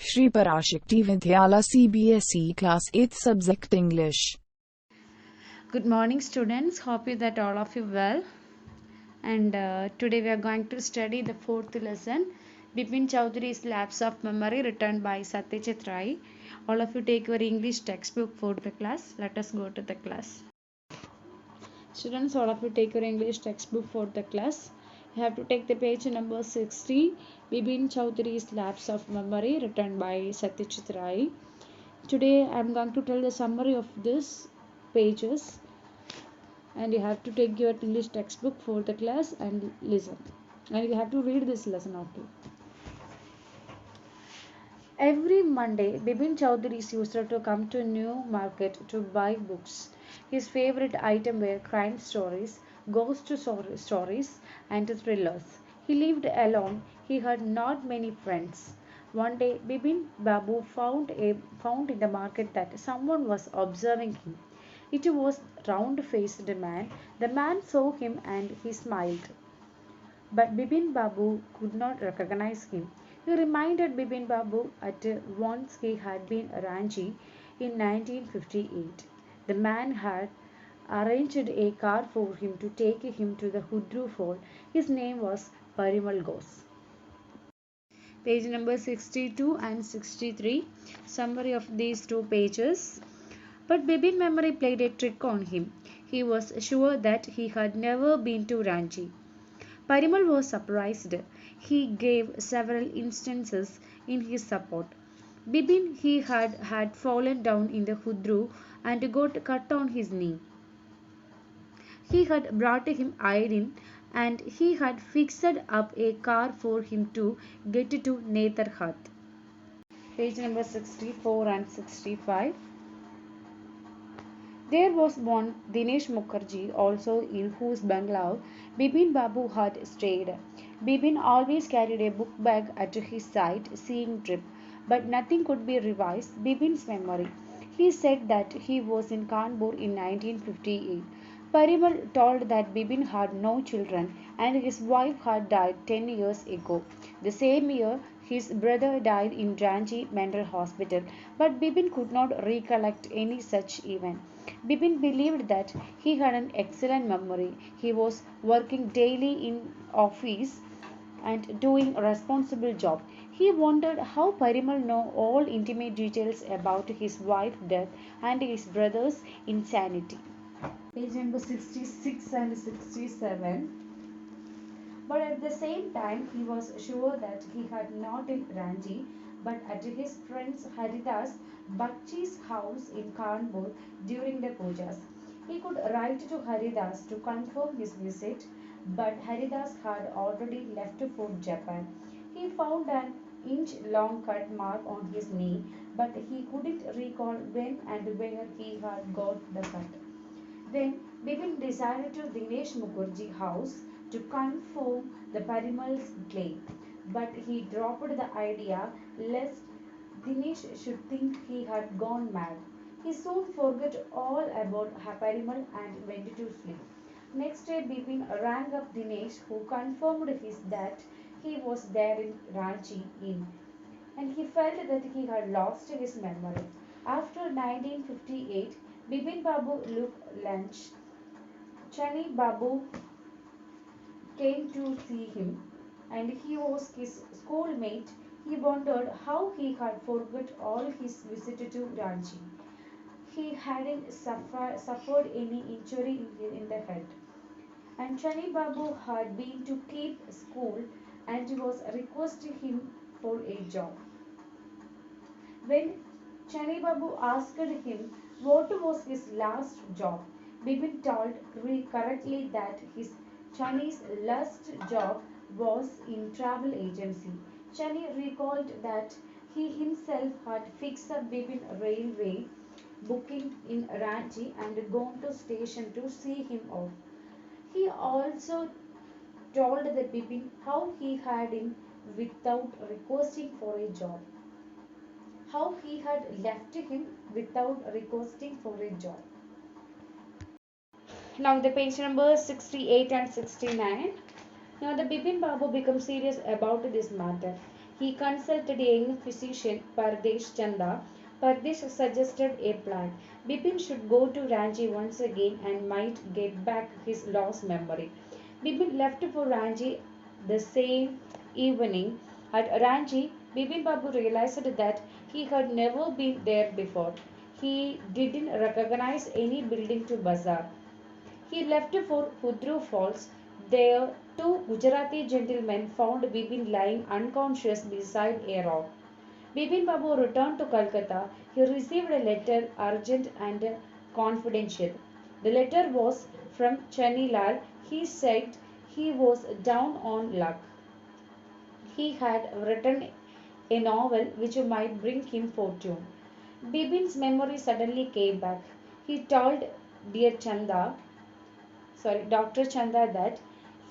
Shri Parasakthi Vidyalaya Cbse Class 8 Subject English. Good morning, students. Hope you that all of you well. And today we are going to study the fourth lesson, Bipin Chowdhury's Lapse of Memory, written by Satyajit Ray. All of you take your English textbook for the class. Let us go to the class. Students, all of you take your English textbook for the class. You have to take the page number 60, Bipin Chowdhury's Lapse of Memory, written by Satyajit Ray. Today I am going to tell the summary of this pages, and you have to take your English textbook for the class and listen, and you have to read this lesson okay. Every Monday, Bipin Chowdhury used to come to New Market to buy books. His favorite item were crime stories, ghost stories, and thrillers. He lived alone. He had not many friends. One day, Bipin Babu found in the market that someone was observing him. It was round-faced man. The man saw him and he smiled. But Bipin Babu could not recognize him. He reminded Bipin Babu at once he had been a Ranji in 1958. The man had arranged a car for him to take him to the Hudru Fort. His name was Parimal Ghosh. Page number 62 and 63. Summary of these two pages. But Bipin memory played a trick on him. He was sure that he had never been to Ranchi. Parimal was surprised. He gave several instances in his support. Bipin he had fallen down in the Hudru and got cut on his knee. He had brought him iodine and he had fixed up a car for him to get to Netherhat. Page number 64 and 65. There was one Dinesh Mukherjee also in whose bungalow Bipin Babu had stayed. Bipin always carried a book bag at his side, seeing trip, but nothing could be revised Bipin's memory. He said that he was in Kanpur in 1958. Parimal told that Bipin had no children and his wife had died 10 years ago. The same year, his brother died in Ranchi Mental Hospital, but Bipin could not recollect any such event. Bipin believed that he had an excellent memory. He was working daily in office and doing a responsible job. He wondered how Parimal knew all intimate details about his wife's death and his brother's insanity. Page number 66 and 67. But at the same time, he was sure that he had not in Ranji, but at his friend Haridas Bakchi's house in Kanpur during the pujas. He could write to Haridas to confirm his visit, but Haridas had already left for Japan. He found an inch-long cut mark on his knee, but he couldn't recall when and where he had got the cut. Then Bipin decided to Dinesh Mukherjee house to confirm the Parimal's claim, but he dropped the idea lest Dinesh should think he had gone mad. He soon forgot all about Parimal and went to sleep. Next day, Bipin rang up Dinesh, who confirmed that he was there in Ranchi Inn, and he felt that he had lost his memory. After 1958, Bipin Babu looked lunch. Chani Babu came to see him, and he was his schoolmate. He wondered how he had forgot all his visit to Ranchi. He hadn't suffered any injury in the head, and Chani Babu had been to keep school and was requesting him for a job. When Chani Babu asked him what was his last job, Bipin told correctly that his Chani's last job was in travel agency. Chani recalled that he himself had fixed up Bipin railway booking in Ranchi and gone to station to see him off. He also told the Bipin how he had him without requesting for a job, how he had left him without requesting for a job. Now the page number 68 and 69. Now the Bipin Babu becomes serious about this matter. He consulted a young physician, Pardesh Chanda. Pardesh suggested a plan. Bipin should go to Ranchi once again and might get back his lost memory. Bipin left for Ranchi the same evening. At Ranchi, Bipin Babu realized that he had never been there before. He didn't recognize any building to bazaar. He left for Hudru Falls. There, two Gujarati gentlemen found Bipin lying unconscious beside a rock. Bipin Babu returned to Calcutta. He received a letter, urgent and confidential. The letter was from Chanilal. He said he was down on luck. He had written a novel which might bring him fortune. Bipin's memory suddenly came back. He told dear Dr. Chanda that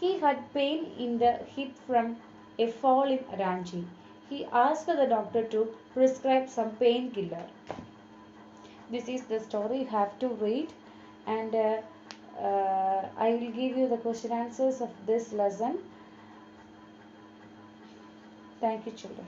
he had pain in the hip from a fall in Ranchi. He asked the doctor to prescribe some painkiller. This is the story you have to read, and I will give you the question answers of this lesson. Thank you, children.